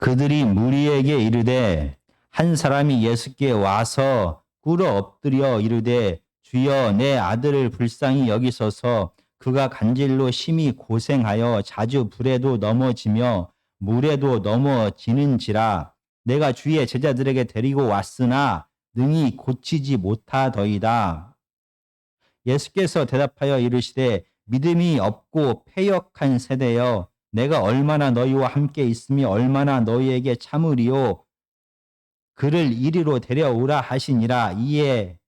그들이 무리에게 이르되 한 사람이 예수께 와서 꿇어 엎드려 이르되 주여 내 아들을 불쌍히 여기소서 그가 간질로 심히 고생하여 자주 불에도 넘어지며 물에도 넘어지는지라 내가 주의 제자들에게 데리고 왔으나 능히 고치지 못하더이다. 예수께서 대답하여 이르시되 믿음이 없고 패역한 세대여 내가 얼마나 너희와 함께 있으며 얼마나 너희에게 참으리요 그를 이리로 데려오라 하시니라. 이에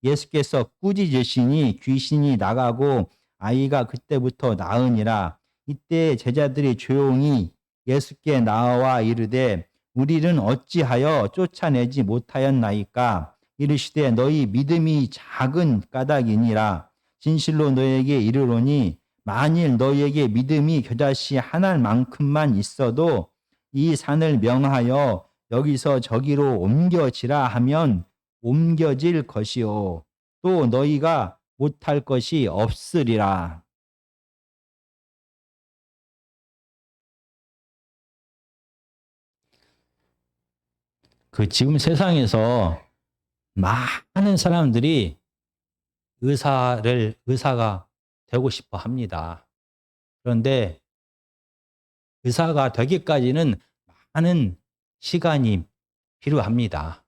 예수께서 꾸짖으시니 귀신이 나가고 아이가 그때부터 나으니라. 이때 제자들이 조용히 예수께 나와 이르되 우리는 어찌하여 쫓아내지 못하였나이까? 이르시되 너희 믿음이 작은 까닭이니라. 진실로 너희에게 이르노니 만일 너희에게 믿음이 겨자씨 하나만큼만 있어도 이 산을 명하여 여기서 저기로 옮겨지라 하면 옮겨질 것이요 또 너희가 못할 것이 없으리라. 지금 세상에서 많은 사람들이 의사가 되고 싶어 합니다. 그런데 의사가 되기까지는 많은 시간이 필요합니다.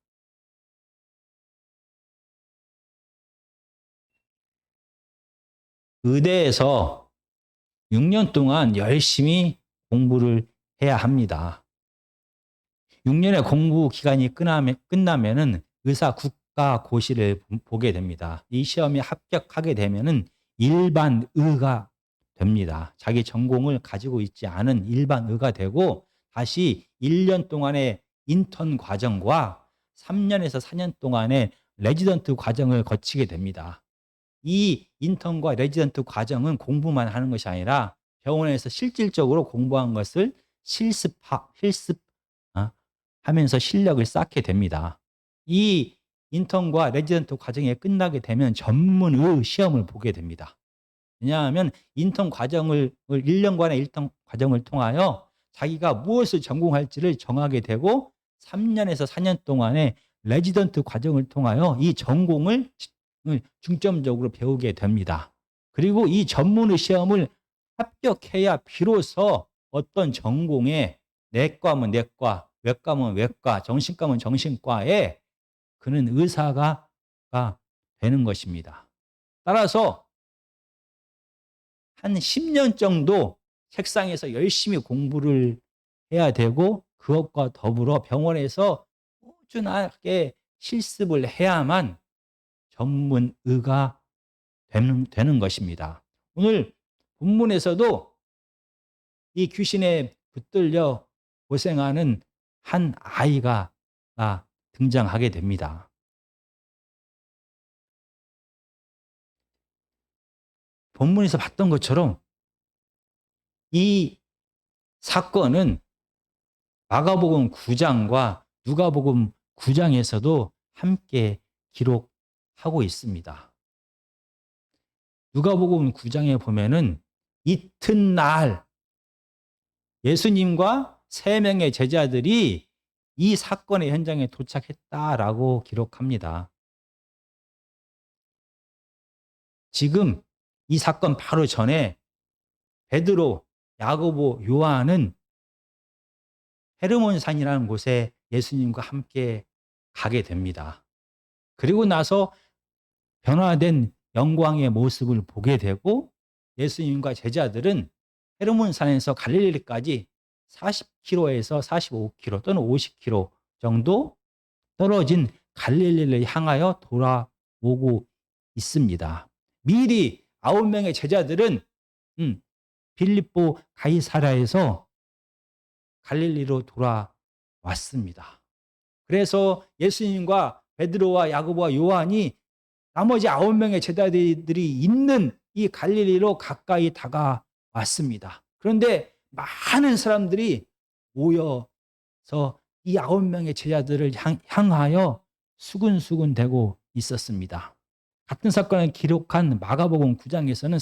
의대에서 6년 동안 열심히 공부를 해야 합니다. 6년의 공부 기간이 끝나면은 의사 국가고시를 보게 됩니다. 이 시험에 합격하게 되면은 일반의가 됩니다. 자기 전공을 가지고 있지 않은 일반의가 되고 다시 1년 동안의 인턴 과정과 3년에서 4년 동안의 레지던트 과정을 거치게 됩니다. 이 인턴과 레지던트 과정은 공부만 하는 것이 아니라 병원에서 실질적으로 공부한 것을 하면서 실력을 쌓게 됩니다. 이 인턴과 레지던트 과정이 끝나게 되면 전문의 시험을 보게 됩니다. 왜냐하면 인턴 과정을 1년간의 인턴 과정을 통하여 자기가 무엇을 전공할지를 정하게 되고 3년에서 4년 동안의 레지던트 과정을 통하여 이 전공을 중점적으로 배우게 됩니다. 그리고 이 전문의 시험을 합격해야 비로소 어떤 전공에 내과면 내과, 외과면 외과, 정신과면 정신과에 그는 의사가 되는 것입니다. 따라서 한 10년 정도 책상에서 열심히 공부를 해야 되고 그것과 더불어 병원에서 꾸준하게 실습을 해야만 전문의가 되는 것입니다. 오늘 본문에서도 이 귀신에 붙들려 고생하는 한 아이가 등장하게 됩니다. 본문에서 봤던 것처럼 이 사건은 마가복음 9장과 누가복음 9장에서도 함께 기록하고 있습니다. 누가복음 9장에 보면은 이튿날 예수님과 3명의 제자들이 이 사건의 현장에 도착했다라고 기록합니다. 지금 이 사건 바로 전에 베드로, 야고보, 요한은 헤르몬산이라는 곳에 예수님과 함께 가게 됩니다. 그리고 나서 변화된 영광의 모습을 보게 되고 예수님과 제자들은 헤르몬산에서 갈릴리까지 40km에서 45km 또는 50km 정도 떨어진 갈릴리를 향하여 돌아오고 있습니다. 미리 9명의 제자들은 빌립보 가이사랴에서 갈릴리로 돌아왔습니다. 그래서 예수님과 베드로와 야고보와 요한이 나머지 9명의 제자들이 있는 이 갈릴리로 가까이 다가왔습니다. 그런데 많은 사람들이 모여서 이 9명의 제자들을 향하여 수군수군대고 있었습니다. 같은 사건을 기록한 마가복음 9장에서는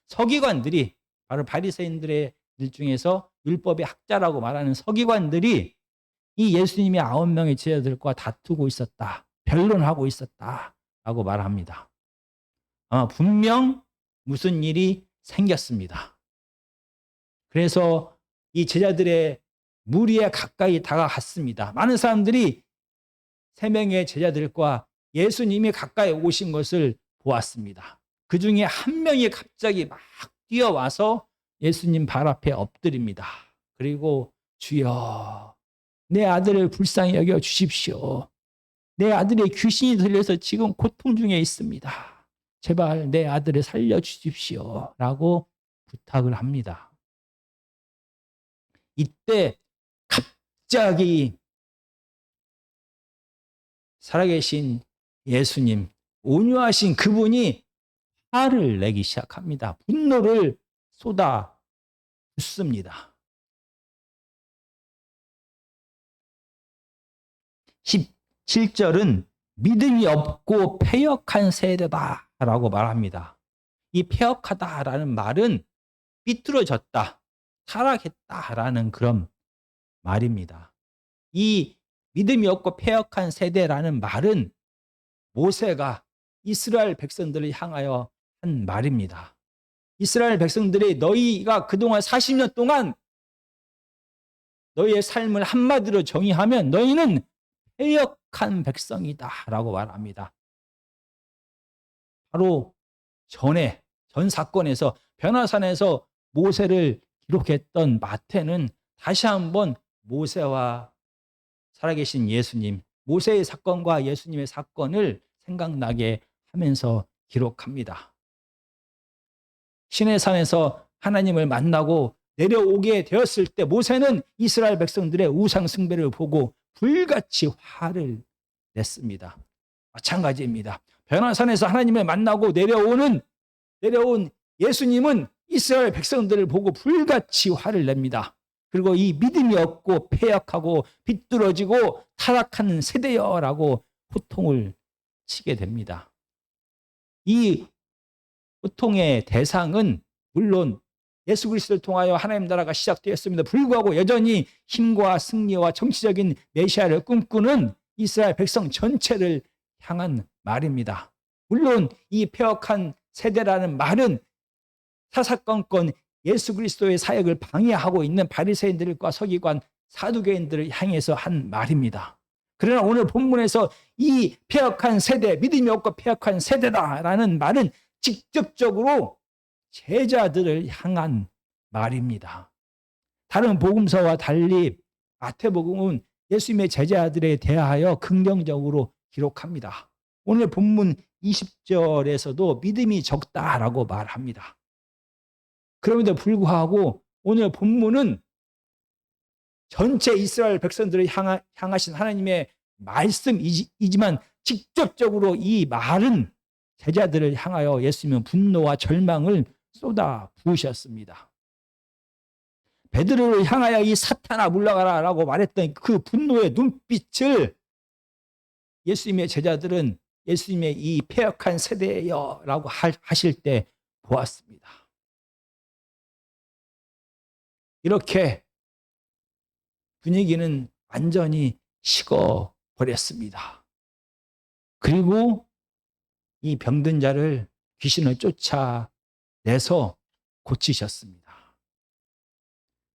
서기관들이 바로 바리새인들의 중에서 율법의 학자라고 말하는 서기관들이 이 예수님의 9명의 제자들과 다투고 있었다. 변론하고 있었다라고 말합니다. 아마 분명 무슨 일이 생겼습니다. 그래서 이 제자들의 무리에 가까이 다가갔습니다. 많은 사람들이 3명의 제자들과 예수님이 가까이 오신 것을 보았습니다. 그 중에 한 명이 갑자기 막 뛰어와서 예수님 발 앞에 엎드립니다. 그리고 주여, 내 아들을 불쌍히 여겨 주십시오. 내 아들의 귀신이 들려서 지금 고통 중에 있습니다. 제발 내 아들을 살려주십시오. 라고 부탁을 합니다. 이때 갑자기 살아계신 예수님, 온유하신 그분이 화를 내기 시작합니다. 분노를 쏟아 붓습니다. 17절은 믿음이 없고 패역한 세대다라고 말합니다. 이 패역하다라는 말은 삐뚤어졌다, 타락했다라는 그런 말입니다. 이 믿음이 없고 패역한 세대라는 말은 모세가 이스라엘 백성들을 향하여 한 말입니다. 이스라엘 백성들이 너희가 그동안 40년 동안 너희의 삶을 한마디로 정의하면 너희는 패역한 백성이다 라고 말합니다. 바로 전 사건에서 변화산에서 모세를 기록했던 마태는 다시 한번 모세와 살아계신 예수님, 모세의 사건과 예수님의 사건을 생각나게 하면서 기록합니다. 시내산에서 하나님을 만나고 내려오게 되었을 때 모세는 이스라엘 백성들의 우상 숭배를 보고 불같이 화를 냈습니다. 마찬가지입니다. 변화산에서 하나님을 만나고 내려온 예수님은 이스라엘 백성들을 보고 불같이 화를 냅니다. 그리고 이 믿음이 없고 패역하고 비뚤어지고 타락하는 세대여라고 호통을 치게 됩니다. 이 호통의 대상은 물론 예수 그리스도를 통하여 하나님 나라가 시작되었음에도 불구하고 여전히 힘과 승리와 정치적인 메시아를 꿈꾸는 이스라엘 백성 전체를 향한 말입니다. 물론 이 패역한 세대라는 말은 사사건건 예수 그리스도의 사역을 방해하고 있는 바리새인들과 서기관, 사두개인들을 향해서 한 말입니다. 그러나 오늘 본문에서 이 패역한 세대, 믿음이 없고 패역한 세대다라는 말은 직접적으로 제자들을 향한 말입니다. 다른 복음서와 달리 마태복음은 예수님의 제자들에 대하여 긍정적으로 기록합니다. 오늘 본문 20절에서도 믿음이 적다라고 말합니다. 그럼에도 불구하고 오늘 본문은 전체 이스라엘 백성들을 향하신 하나님의 말씀이지만 직접적으로 이 말은 제자들을 향하여 예수님은 분노와 절망을 쏟아 부으셨습니다. 베드로를 향하여 이 사탄아 물러가라 라고 말했던 그 분노의 눈빛을 예수님의 제자들은 예수님의 이 패역한 세대여 라고 하실 때 보았습니다. 이렇게 분위기는 완전히 식어버렸습니다. 그리고 이 병든 자를 귀신을 쫓아내서 고치셨습니다.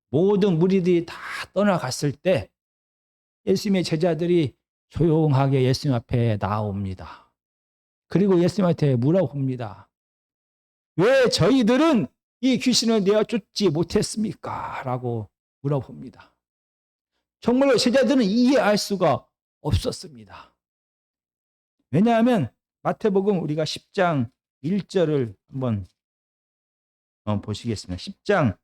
모든 무리들이 다 떠나갔을 때 예수님의 제자들이 조용하게 예수님 앞에 나옵니다. 그리고 예수님한테 물어봅니다. 왜 저희들은 이 귀신을 내어 쫓지 못했습니까? 라고 물어봅니다. 정말로 제자들은 이해할 수가 없었습니다. 왜냐하면 마태복음 우리가 10장 1절을 한번 보시겠습니다. 10장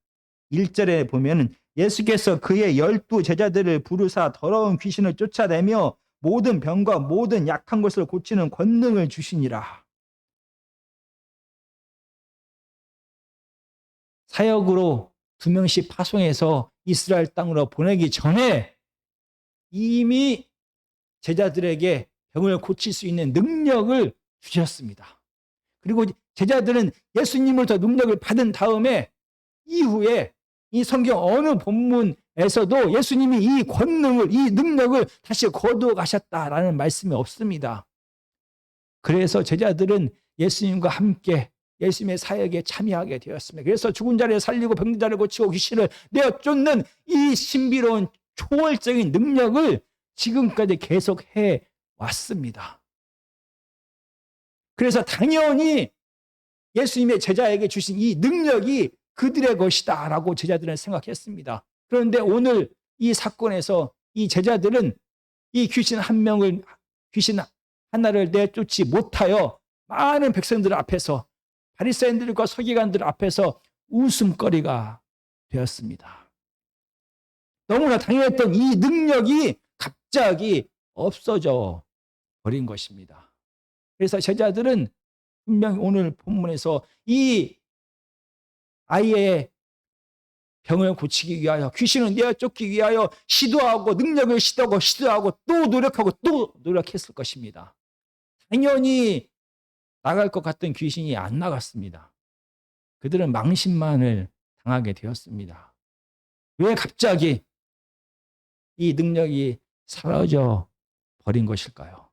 1절에 보면은 예수께서 그의 12 제자들을 부르사 더러운 귀신을 쫓아내며 모든 병과 모든 약한 것을 고치는 권능을 주시니라. 사역으로 2명씩 파송해서 이스라엘 땅으로 보내기 전에 이미 제자들에게 병을 고칠 수 있는 능력을 주셨습니다. 그리고 제자들은 예수님으로부터 능력을 받은 다음에 이후에 이 성경 어느 본문에서도 예수님이 이 권능을, 이 능력을 다시 거두어 가셨다라는 말씀이 없습니다. 그래서 제자들은 예수님과 함께 예수님의 사역에 참여하게 되었습니다. 그래서 죽은 자를 살리고 병든 자를 고치고 귀신을 내어 쫓는 이 신비로운 초월적인 능력을 지금까지 계속해 왔습니다. 그래서 당연히 예수님의 제자에게 주신 이 능력이 그들의 것이다 라고 제자들은 생각했습니다. 그런데 오늘 이 사건에서 이 제자들은 이 귀신 하나를 내쫓지 못하여 많은 백성들 앞에서, 바리새인들과 서기관들 앞에서 웃음거리가 되었습니다. 너무나 당연했던 이 능력이 갑자기 없어져 버린 것입니다. 그래서 제자들은 분명히 오늘 본문에서 이 아이의 병을 고치기 위하여, 귀신을 내쫓기 위하여 시도하고 능력을 시도하고 또 노력하고 또 노력했을 것입니다. 당연히 나갈 것 같던 귀신이 안 나갔습니다. 그들은 망신만을 당하게 되었습니다. 왜 갑자기 이 능력이 사라져 버린 것일까요?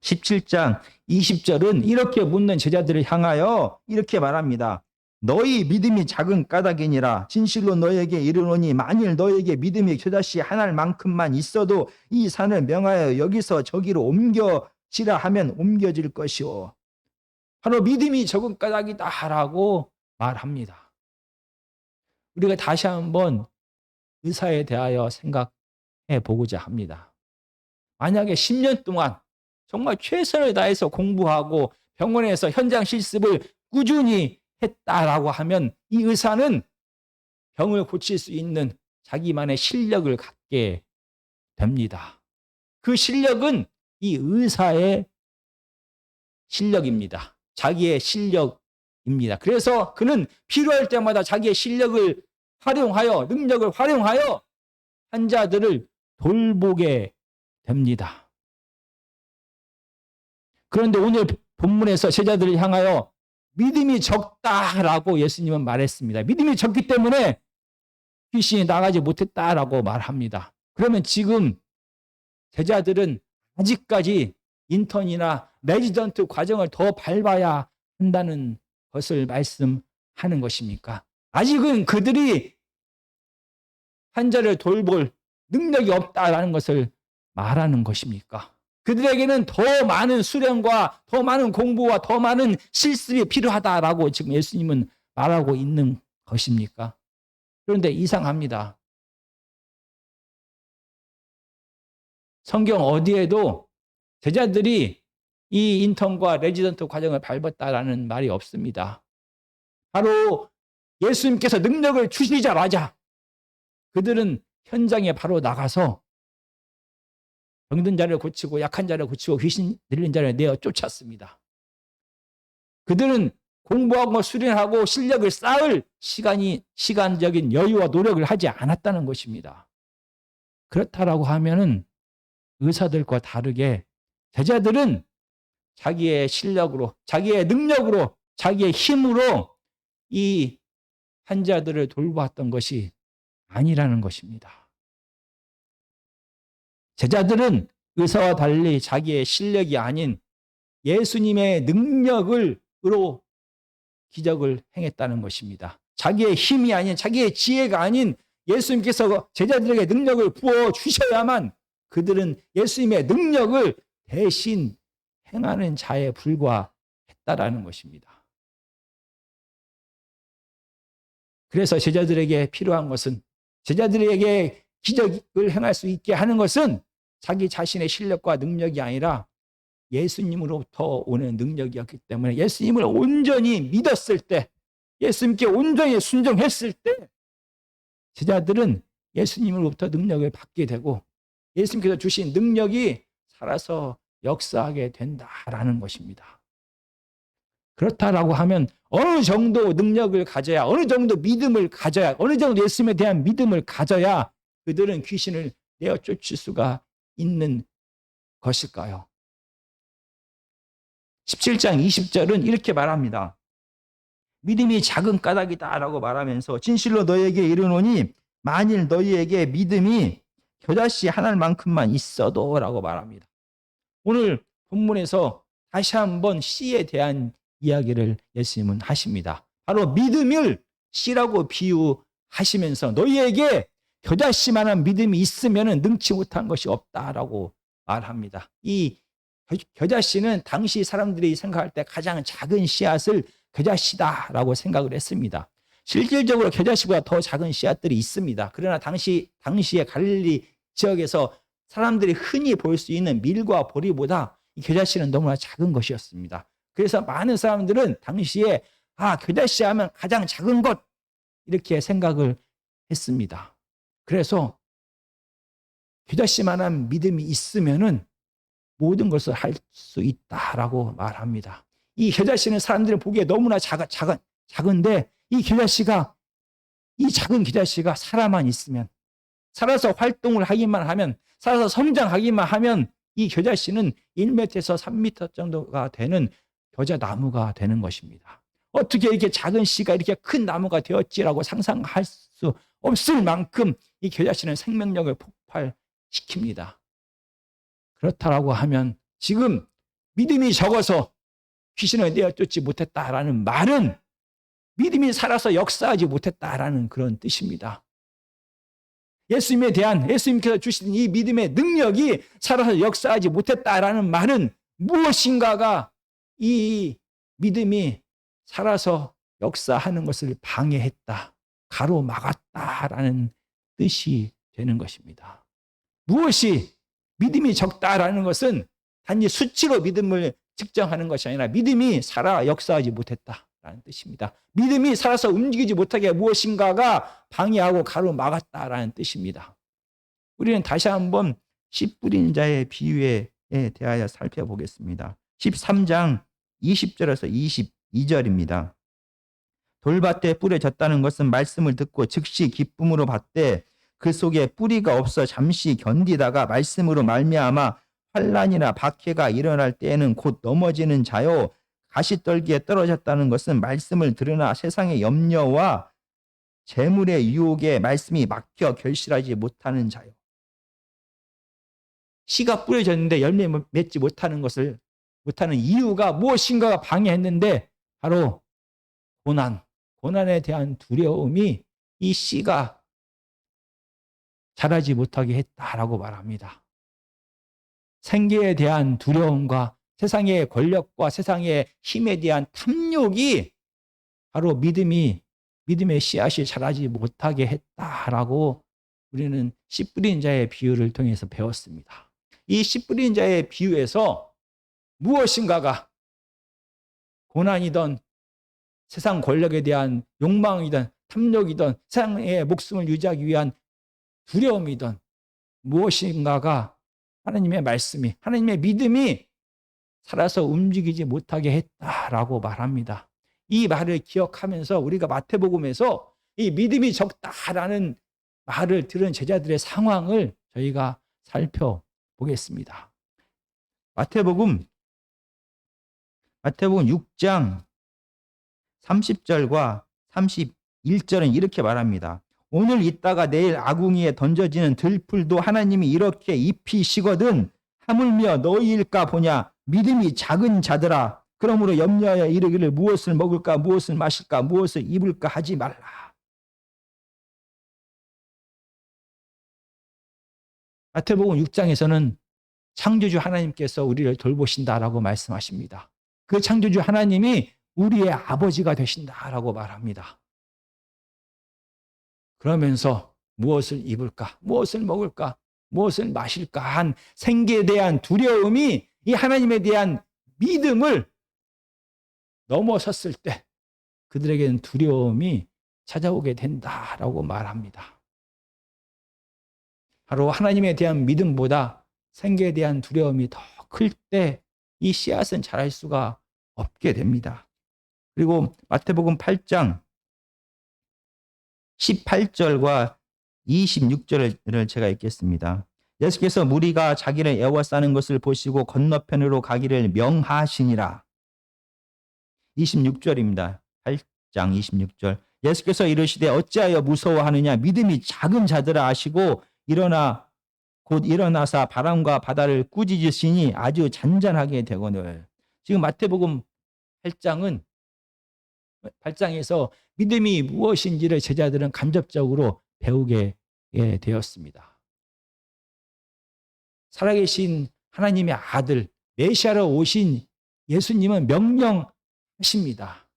17장 20절은 이렇게 묻는 제자들을 향하여 이렇게 말합니다. 너희 믿음이 작은 까닭이니라. 진실로 너에게 이르노니 만일 너에게 믿음이 겨자씨 하나일 만큼만 있어도 이 산을 명하여 여기서 저기로 옮겨지라 하면 옮겨질 것이오. 바로 믿음이 적은 까닭이다라고 말합니다. 우리가 다시 한번 의사에 대하여 생각해 보고자 합니다. 만약에 10년 동안 정말 최선을 다해서 공부하고 병원에서 현장 실습을 꾸준히 했다라고 하면 이 의사는 병을 고칠 수 있는 자기만의 실력을 갖게 됩니다. 그 실력은 이 의사의 실력입니다. 자기의 실력입니다. 그래서 그는 필요할 때마다 자기의 실력을 활용하여, 능력을 활용하여 환자들을 돌보게 됩니다. 그런데 오늘 본문에서 제자들을 향하여 믿음이 적다라고 예수님은 말했습니다. 믿음이 적기 때문에 귀신이 나가지 못했다라고 말합니다. 그러면 지금 제자들은 아직까지 인턴이나 레지던트 과정을 더 밟아야 한다는 것을 말씀하는 것입니까? 아직은 그들이 환자를 돌볼 능력이 없다라는 것을 말하는 것입니까? 그들에게는 더 많은 수련과 더 많은 공부와 더 많은 실습이 필요하다라고 지금 예수님은 말하고 있는 것입니까? 그런데 이상합니다. 성경 어디에도 제자들이 이 인턴과 레지던트 과정을 밟았다라는 말이 없습니다. 바로 예수님께서 능력을 주시자마자 그들은 현장에 바로 나가서 병든 자를 고치고 약한 자를 고치고 귀신 들린 자를 내어 쫓았습니다. 그들은 공부하고 수련하고 실력을 쌓을 시간적인 여유와 노력을 하지 않았다는 것입니다. 그렇다라고 하면은 의사들과 다르게 제자들은 자기의 실력으로, 자기의 능력으로, 자기의 힘으로 이 환자들을 돌보았던 것이 아니라는 것입니다. 제자들은 의사와 달리 자기의 실력이 아닌 예수님의 능력으로 기적을 행했다는 것입니다. 자기의 힘이 아닌, 자기의 지혜가 아닌 예수님께서 제자들에게 능력을 부어주셔야만 그들은 예수님의 능력을 대신 행하는 자에 불과했다라는 것입니다. 그래서 제자들에게 필요한 것은, 제자들에게 기적을 행할 수 있게 하는 것은 자기 자신의 실력과 능력이 아니라 예수님으로부터 오는 능력이었기 때문에 예수님을 온전히 믿었을 때, 예수님께 온전히 순종했을 때 제자들은 예수님으로부터 능력을 받게 되고 예수님께서 주신 능력이 살아서 역사하게 된다라는 것입니다. 그렇다라고 하면 어느 정도 능력을 가져야, 어느 정도 믿음을 가져야, 어느 정도 예수님에 대한 믿음을 가져야 그들은 귀신을 내어 쫓을 수가 있는 것일까요? 17장 20절은 이렇게 말합니다. 믿음이 작은 까닭이다라고 말하면서 진실로 너희에게 이르노니 만일 너희에게 믿음이 겨자씨 하나만큼만 있어도라고 말합니다. 오늘 본문에서 다시 한번 씨에 대한 이야기를 예수님은 하십니다. 바로 믿음을 씨라고 비유하시면서 너희에게 겨자씨만한 믿음이 있으면 능치 못한 것이 없다라고 말합니다. 이 겨자씨는 당시 사람들이 생각할 때 가장 작은 씨앗을 겨자씨다라고 생각을 했습니다. 실질적으로 겨자씨보다 더 작은 씨앗들이 있습니다. 그러나 당시의 갈릴리 지역에서 사람들이 흔히 볼 수 있는 밀과 보리보다 이 겨자씨는 너무나 작은 것이었습니다. 그래서 많은 사람들은 당시에 겨자씨 하면 가장 작은 것 이렇게 생각을 했습니다. 그래서 겨자씨만한 믿음이 있으면은 모든 것을 할 수 있다라고 말합니다. 이 겨자씨는 사람들이 보기에 너무나 작은데 이 작은 겨자씨가 살아만 있으면, 살아서 활동을 하기만 하면, 살아서 성장하기만 하면 이 겨자씨는 1m에서 3m 정도가 되는 겨자나무가 되는 것입니다. 어떻게 이렇게 작은 씨가 이렇게 큰 나무가 되었지라고 상상할 수 없을 만큼 이 겨자씨는 생명력을 폭발시킵니다. 그렇다라고 하면 지금 믿음이 적어서 귀신을 내어쫓지 못했다라는 말은 믿음이 살아서 역사하지 못했다라는 그런 뜻입니다. 예수님께서 주신 이 믿음의 능력이 살아서 역사하지 못했다라는 말은 무엇인가가 이 믿음이 살아서 역사하는 것을 방해했다, 가로막았다라는 뜻이 되는 것입니다. 무엇이 믿음이 적다라는 것은 단지 수치로 믿음을 측정하는 것이 아니라 믿음이 살아 역사하지 못했다라는 뜻입니다. 믿음이 살아서 움직이지 못하게 무엇인가가 방해하고 가로막았다라는 뜻입니다. 우리는 다시 한번 씨 뿌린 자의 비유에 대하여 살펴보겠습니다. 13장 20절에서 22절입니다. 돌밭에 뿌려졌다는 것은 말씀을 듣고 즉시 기쁨으로 받되 그 속에 뿌리가 없어 잠시 견디다가 말씀으로 말미암아 환난이나 박해가 일어날 때에는 곧 넘어지는 자요, 가시떨기에 떨어졌다는 것은 말씀을 들으나 세상의 염려와 재물의 유혹에 말씀이 막혀 결실하지 못하는 자요. 씨가 뿌려졌는데 열매 맺지 못하는 이유가 무엇인가가 방해했는데 바로 고난에 대한 두려움이 이 씨가 자라지 못하게 했다라고 말합니다. 생계에 대한 두려움과 세상의 권력과 세상의 힘에 대한 탐욕이 바로 믿음의 씨앗이 자라지 못하게 했다라고 우리는 씨 뿌린 자의 비유를 통해서 배웠습니다. 이 씨 뿌린 자의 비유에서 무엇인가가 고난이든 세상 권력에 대한 욕망이든 탐욕이든 세상의 목숨을 유지하기 위한 두려움이든 무엇인가가 하나님의 말씀이, 하나님의 믿음이 살아서 움직이지 못하게 했다라고 말합니다. 이 말을 기억하면서 우리가 마태복음에서 이 믿음이 적다라는 말을 들은 제자들의 상황을 저희가 살펴보겠습니다. 마태복음 6장 30절과 31절은 이렇게 말합니다. 오늘 있다가 내일 아궁이에 던져지는 들풀도 하나님이 이렇게 입히시거든 하물며 너희일까 보냐. 믿음이 작은 자들아, 그러므로 염려하여 이르기를 무엇을 먹을까 무엇을 마실까 무엇을 입을까 하지 말라. 마태복음 6장에서는 창조주 하나님께서 우리를 돌보신다라고 말씀하십니다. 그 창조주 하나님이 우리의 아버지가 되신다라고 말합니다. 그러면서 무엇을 입을까, 무엇을 먹을까, 무엇을 마실까 한 생계에 대한 두려움이 이 하나님에 대한 믿음을 넘어섰을 때 그들에게는 두려움이 찾아오게 된다라고 말합니다. 바로 하나님에 대한 믿음보다 생계에 대한 두려움이 더 클 때 이 씨앗은 자랄 수가 없게 됩니다. 그리고 마태복음 8장 18절과 26절을 제가 읽겠습니다. 예수께서 무리가 자기를 애워싸는 것을 보시고 건너편으로 가기를 명하시니라. 26절입니다. 16장 26절. 예수께서 이르시되 어찌하여 무서워하느냐 믿음이 작은 자들아 하시고 곧 일어나사 바람과 바다를 꾸짖으시니 아주 잔잔하게 되거늘. 지금 마태복음 8장에서 믿음이 무엇인지를 제자들은 간접적으로 배우게 되었습니다. 살아계신 하나님의 아들 메시아로 오신 예수님은 명령하십니다.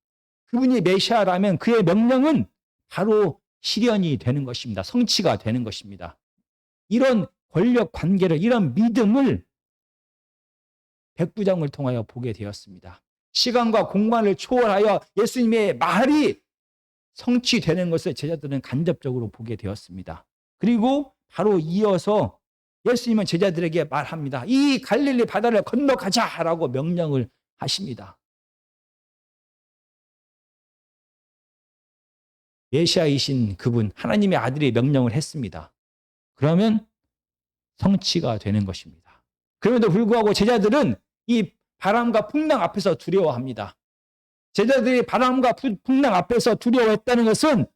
그분이 메시아라면 그의 명령은 바로 실현이 되는 것입니다. 성취가 되는 것입니다. 이런 권력 관계를, 이런 믿음을 백부장을 통하여 보게 되었습니다. 시간과 공간을 초월하여 예수님의 말이 성취되는 것을 제자들은 간접적으로 보게 되었습니다. 그리고 바로 이어서 예수님은 제자들에게 말합니다. 이 갈릴리 바다를 건너가자라고 명령을 하십니다. 메시아이신 그분, 하나님의 아들이 명령을 했습니다. 그러면 성취가 되는 것입니다. 그럼에도 불구하고 제자들은 이 바람과 풍랑 앞에서 두려워합니다. 제자들이 바람과 풍랑 앞에서 두려워했다는 것은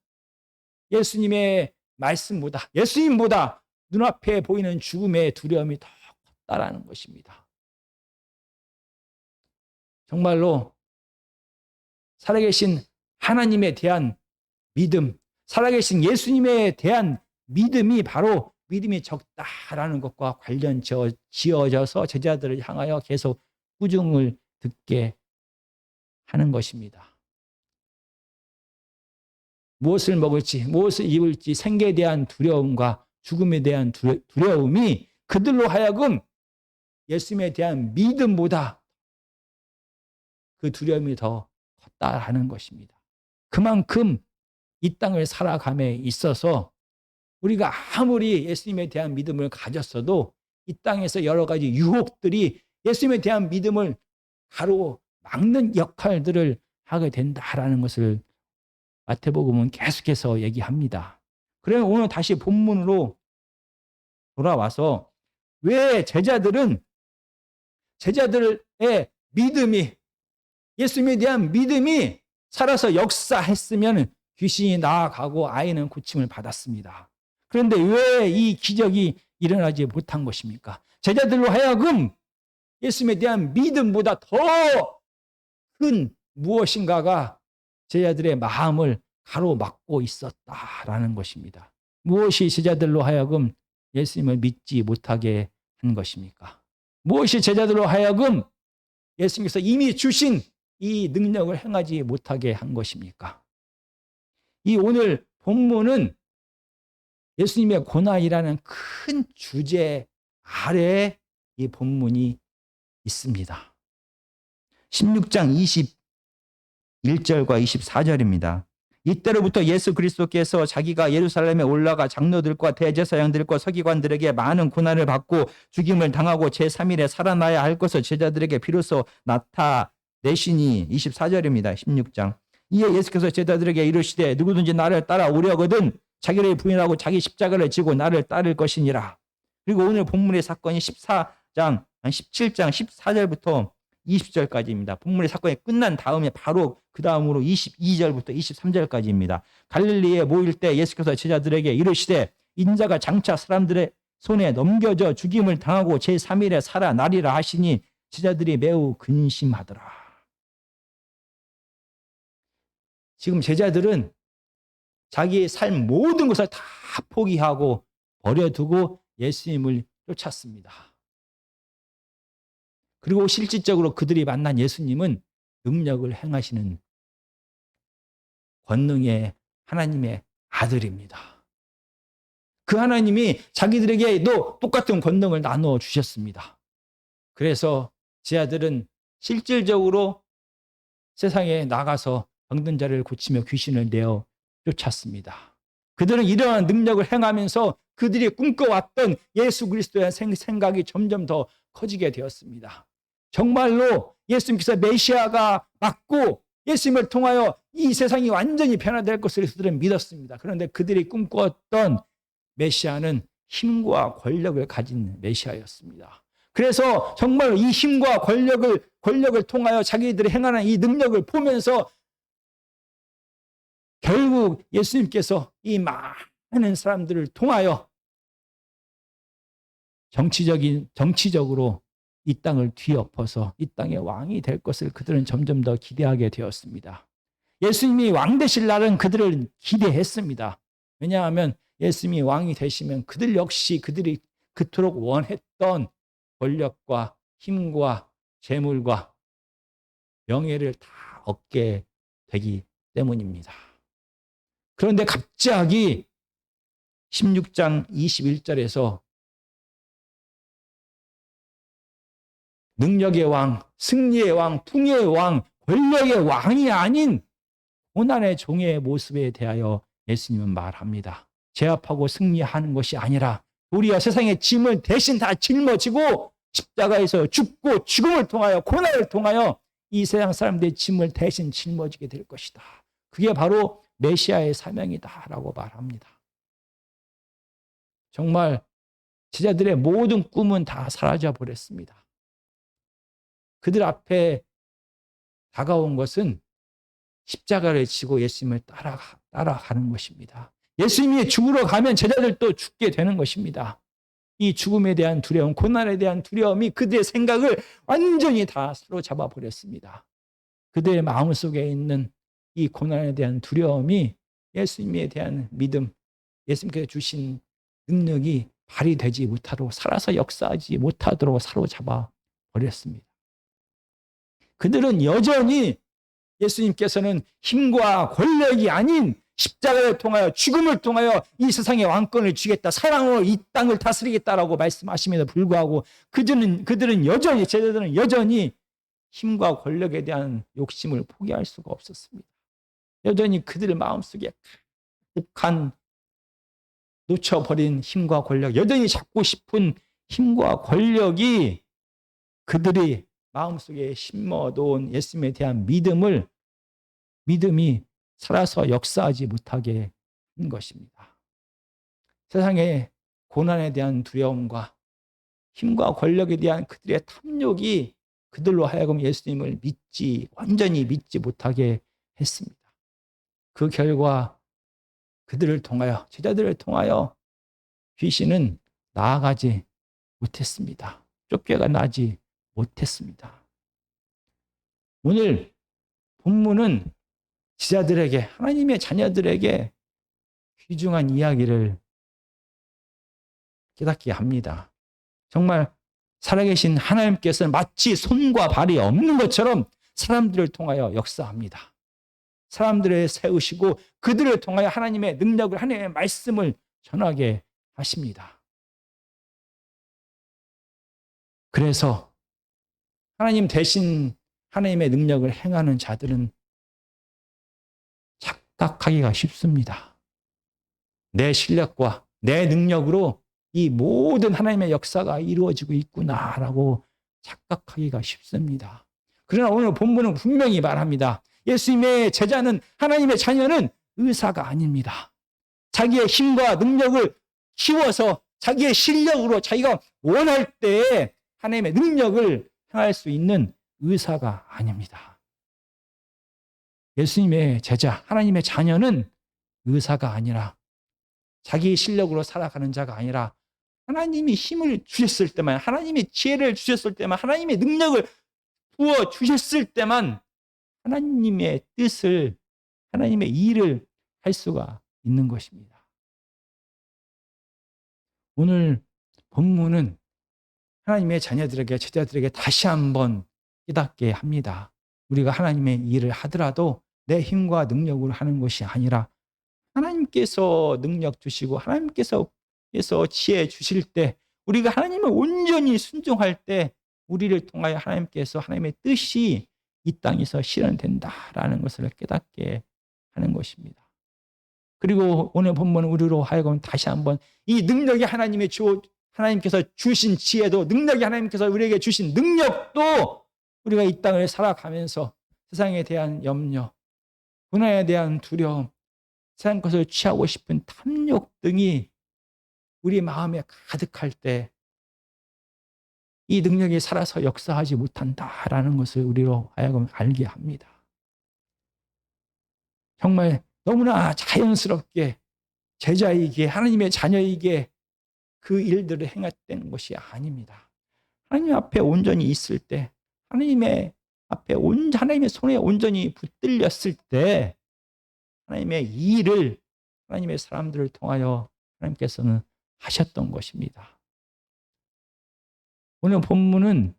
예수님의 말씀보다, 예수님보다 눈앞에 보이는 죽음의 두려움이 더 컸다라는 것입니다. 정말로 살아계신 하나님에 대한 믿음, 살아계신 예수님에 대한 믿음이 바로 믿음이 적다라는 것과 관련 지어져서 제자들을 향하여 계속 꾸중을 듣게 하는 것입니다. 무엇을 먹을지, 무엇을 입을지 생계에 대한 두려움과 죽음에 대한 두려움이 그들로 하여금 예수님에 대한 믿음보다 그 두려움이 더 컸다라는 것입니다. 그만큼 이 땅을 살아감에 있어서 우리가 아무리 예수님에 대한 믿음을 가졌어도 이 땅에서 여러 가지 유혹들이 예수님에 대한 믿음을 가로막는 역할들을 하게 된다라는 것을 마태복음은 계속해서 얘기합니다. 그러면 오늘 다시 본문으로 돌아와서 왜 제자들의 믿음이, 예수님에 대한 믿음이 살아서 역사했으면 귀신이 나아가고 아이는 고침을 받았습니다. 그런데 왜 이 기적이 일어나지 못한 것입니까? 제자들로 하여금 예수님에 대한 믿음보다 더 큰 무엇인가가 제자들의 마음을 가로막고 있었다라는 것입니다. 무엇이 제자들로 하여금 예수님을 믿지 못하게 한 것입니까? 무엇이 제자들로 하여금 예수님께서 이미 주신 이 능력을 행하지 못하게 한 것입니까? 이 오늘 본문은 예수님의 고난이라는 큰 주제 아래에 이 본문이 있습니다. 16장 21절과 24절입니다. 이때로부터 예수 그리스도께서 자기가 예루살렘에 올라가 장로들과 대제사장들과 서기관들에게 많은 고난을 받고 죽임을 당하고 제3일에 살아나야 할 것을 제자들에게 비로소 나타내시니 24절입니다. 16장. 이에 예수께서 제자들에게 이르시되 누구든지 나를 따라오려거든 자기를 부인하고 자기 십자가를 지고 나를 따를 것이니라. 그리고 오늘 본문의 사건이 17장 14절부터 20절까지입니다. 본문의 사건이 끝난 다음에 바로 그 다음으로 22절부터 23절까지입니다. 갈릴리에 모일 때 예수께서 제자들에게 이르시되 인자가 장차 사람들의 손에 넘겨져 죽임을 당하고 제3일에 살아나리라 하시니 제자들이 매우 근심하더라. 지금 제자들은 자기의 삶 모든 것을 다 포기하고 버려두고 예수님을 쫓았습니다. 그리고 실질적으로 그들이 만난 예수님은 능력을 행하시는 권능의 하나님의 아들입니다. 그 하나님이 자기들에게도 똑같은 권능을 나누어 주셨습니다. 그래서 제자들은 실질적으로 세상에 나가서 병든 자를 고치며 귀신을 내어 쫓았습니다. 그들은 이러한 능력을 행하면서 그들이 꿈꿔왔던 예수 그리스도의 생각이 점점 더 커지게 되었습니다. 정말로 예수님께서 메시아가 맞고 예수님을 통하여 이 세상이 완전히 변화될 것을 그들은 믿었습니다. 그런데 그들이 꿈꾸었던 메시아는 힘과 권력을 가진 메시아였습니다. 그래서 정말 이 힘과 권력을 통하여 자기들이 행하는 이 능력을 보면서 결국 예수님께서 이 많은 사람들을 통하여 정치적으로 이 땅을 뒤엎어서 이 땅의 왕이 될 것을 그들은 점점 더 기대하게 되었습니다. 예수님이 왕 되실 날은 그들을 기대했습니다. 왜냐하면 예수님이 왕이 되시면 그들 역시 그들이 그토록 원했던 권력과 힘과 재물과 명예를 다 얻게 되기 때문입니다. 그런데 갑자기 16장 21절에서 능력의 왕, 승리의 왕, 풍요의 왕, 권력의 왕이 아닌 고난의 종의 모습에 대하여 예수님은 말합니다. 제압하고 승리하는 것이 아니라 도리어 세상의 짐을 대신 다 짊어지고 십자가에서 죽고 죽음을 통하여 고난을 통하여 이 세상 사람들의 짐을 대신 짊어지게 될 것이다. 그게 바로 메시아의 사명이다라고 말합니다. 정말 제자들의 모든 꿈은 다 사라져 버렸습니다. 그들 앞에 다가온 것은 십자가를 지고 예수님을 따라가는 것입니다. 예수님이 죽으러 가면 제자들도 죽게 되는 것입니다. 이 죽음에 대한 두려움, 고난에 대한 두려움이 그들의 생각을 완전히 다 사로잡아 버렸습니다. 그들의 마음속에 있는 이 고난에 대한 두려움이 예수님에 대한 믿음, 예수님께서 주신 능력이 발휘되지 못하도록, 살아서 역사하지 못하도록 사로잡아 버렸습니다. 그들은 여전히 예수님께서는 힘과 권력이 아닌 십자가를 통하여 죽음을 통하여 이 세상의 왕권을 주겠다, 사랑으로 이 땅을 다스리겠다라고 말씀하심에도 불구하고 그들은 여전히, 제자들은 여전히 힘과 권력에 대한 욕심을 포기할 수가 없었습니다. 여전히 그들의 마음속에 가득한 놓쳐버린 힘과 권력, 여전히 잡고 싶은 힘과 권력이 그들이 마음속에 심어놓은 예수님에 대한 믿음이 살아서 역사하지 못하게 한 것입니다. 세상의 고난에 대한 두려움과 힘과 권력에 대한 그들의 탐욕이 그들로 하여금 예수님을 완전히 믿지 못하게 했습니다. 그 결과 그들을 통하여, 제자들을 통하여 귀신은 나아가지 못했습니다. 쫓겨나지 못했습니다. 오늘 본문은 제자들에게, 하나님의 자녀들에게 귀중한 이야기를 깨닫게 합니다. 정말 살아계신 하나님께서는 마치 손과 발이 없는 것처럼 사람들을 통하여 역사합니다. 사람들을 세우시고 그들을 통하여 하나님의 능력을, 하나님의 말씀을 전하게 하십니다. 그래서 하나님 대신 하나님의 능력을 행하는 자들은 착각하기가 쉽습니다. 내 실력과 내 능력으로 이 모든 하나님의 역사가 이루어지고 있구나라고 착각하기가 쉽습니다. 그러나 오늘 본문은 분명히 말합니다. 예수님의 제자는, 하나님의 자녀는 의사가 아닙니다. 자기의 힘과 능력을 키워서 자기의 실력으로 자기가 원할 때 하나님의 능력을 행할 수 있는 의사가 아닙니다. 예수님의 제자, 하나님의 자녀는 의사가 아니라, 자기 실력으로 살아가는 자가 아니라 하나님이 힘을 주셨을 때만, 하나님이 지혜를 주셨을 때만, 하나님의 능력을 부어 주셨을 때만 하나님의 뜻을, 하나님의 일을 할 수가 있는 것입니다. 오늘 본문은 하나님의 자녀들에게, 제자들에게 다시 한번 깨닫게 합니다. 우리가 하나님의 일을 하더라도 내 힘과 능력으로 하는 것이 아니라 하나님께서 능력 주시고 하나님께서 지혜 주실 때, 우리가 하나님을 온전히 순종할 때 우리를 통하여 하나님께서 하나님의 뜻이 이 땅에서 실현된다라는 것을 깨닫게 하는 것입니다. 그리고 오늘 본문은 우리로 하여금 다시 한번 이 능력이 하나님께서 주신 지혜도, 능력이 하나님께서 우리에게 주신 능력도 우리가 이 땅을 살아가면서 세상에 대한 염려, 고난에 대한 두려움, 세상 것을 취하고 싶은 탐욕 등이 우리 마음에 가득할 때 이 능력이 살아서 역사하지 못한다라는 것을 우리로 하여금 알게 합니다. 정말 너무나 자연스럽게 제자이기에 하나님의 자녀이기에 그 일들을 행했던 것이 아닙니다. 하나님 앞에 온전히 있을 때, 하나님의 앞에 하나님의 손에 온전히 붙들렸을 때 하나님의 이 일을 하나님의 사람들을 통하여 하나님께서는 하셨던 것입니다. 오늘 본문은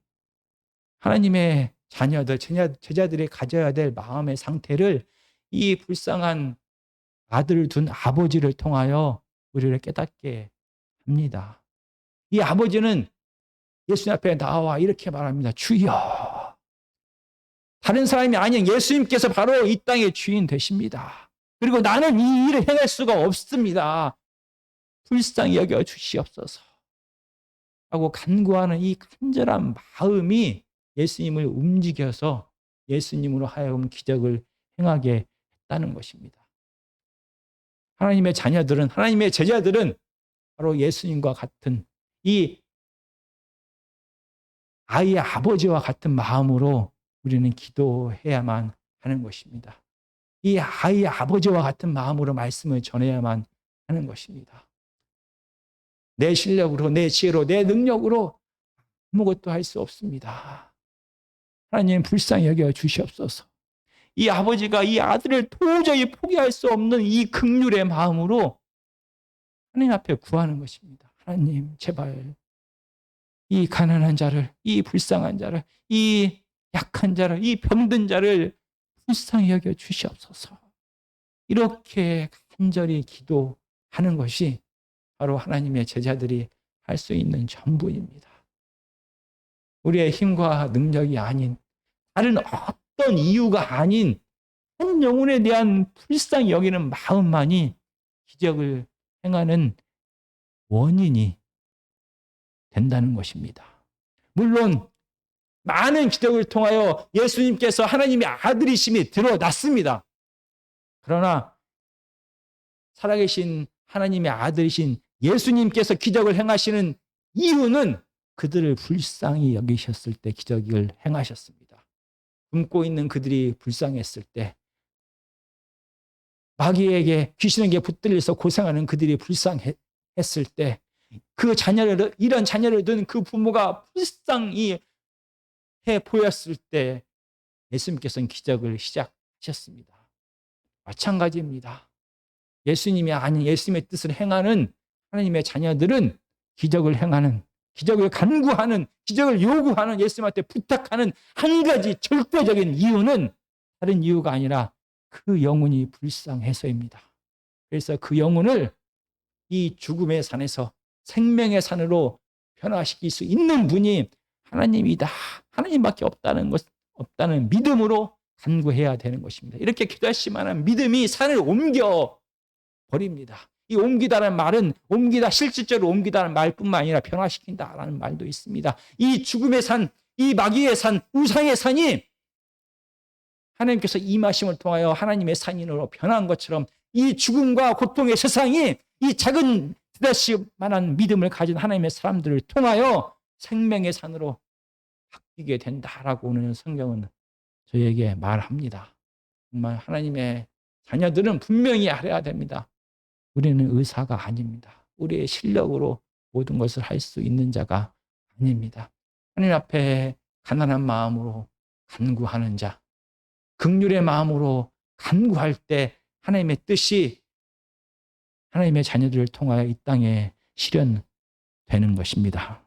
하나님의 자녀들, 제자들이 가져야 될 마음의 상태를 이 불쌍한 아들을 둔 아버지를 통하여 우리를 깨닫게 합니다. 이 아버지는 예수님 앞에 나와 이렇게 말합니다. 주여. 다른 사람이 아닌 예수님께서 바로 이 땅의 주인 되십니다. 그리고 나는 이 일을 행할 수가 없습니다. 불쌍히 여겨 주시옵소서. 하고 간구하는 이 간절한 마음이 예수님을 움직여서 예수님으로 하여금 기적을 행하게 했다는 것입니다. 하나님의 자녀들은, 하나님의 제자들은 바로 예수님과 같은 이 아이의 아버지와 같은 마음으로 우리는 기도해야만 하는 것입니다. 이 아이의 아버지와 같은 마음으로 말씀을 전해야만 하는 것입니다. 내 실력으로, 내 지혜로, 내 능력으로 아무것도 할 수 없습니다. 하나님 불쌍히 여겨 주시옵소서. 이 아버지가 이 아들을 도저히 포기할 수 없는 이 긍휼의 마음으로 하나님 앞에 구하는 것입니다. 하나님 제발 이 가난한 자를, 이 불쌍한 자를, 이 약한 자를, 이 병든 자를 불쌍히 여겨 주시옵소서. 이렇게 간절히 기도하는 것이 바로 하나님의 제자들이 할 수 있는 전부입니다. 우리의 힘과 능력이 아닌, 다른 어떤 이유가 아닌 한 영혼에 대한 불쌍히 여기는 마음만이 기적을 행하는 원인이 된다는 것입니다. 물론 많은 기적을 통하여 예수님께서 하나님의 아들이심이 드러났습니다. 그러나 살아계신 하나님의 아들이신 예수님께서 기적을 행하시는 이유는 그들을 불쌍히 여기셨을 때 기적을 행하셨습니다. 굶고 있는 그들이 불쌍했을 때, 마귀에게, 귀신에게 붙들려서 고생하는 그들이 불쌍했을 때, 그 자녀를, 이런 자녀를 둔 그 부모가 불쌍히 해 보였을 때 예수님께서는 기적을 시작하셨습니다. 마찬가지입니다. 예수님이 아닌 예수님의 뜻을 행하는 하나님의 자녀들은 기적을 행하는, 기적을 간구하는, 기적을 요구하는, 예수님한테 부탁하는 한 가지 절대적인 이유는 다른 이유가 아니라 그 영혼이 불쌍해서입니다. 그래서 그 영혼을 이 죽음의 산에서 생명의 산으로 변화시킬 수 있는 분이 하나님이다, 하나님밖에 없다는 믿음으로 간구해야 되는 것입니다. 이렇게 기도하실 만한 믿음이 산을 옮겨 버립니다. 이 옮기다라는 말은 실질적으로 옮기다라는 말뿐만 아니라 변화시킨다라는 말도 있습니다. 이 죽음의 산, 이 마귀의 산, 우상의 산이 하나님께서 임하심을 통하여 하나님의 산인으로 변한 것처럼 이 죽음과 고통의 세상이 이 작은 드다시만한 믿음을 가진 하나님의 사람들을 통하여 생명의 산으로 바뀌게 된다라고 오늘 성경은 저에게 말합니다. 정말 하나님의 자녀들은 분명히 알아야 됩니다. 우리는 의사가 아닙니다. 우리의 실력으로 모든 것을 할 수 있는 자가 아닙니다. 하나님 앞에 가난한 마음으로 간구하는 자, 긍휼의 마음으로 간구할 때 하나님의 뜻이 하나님의 자녀들을 통하여 이 땅에 실현되는 것입니다.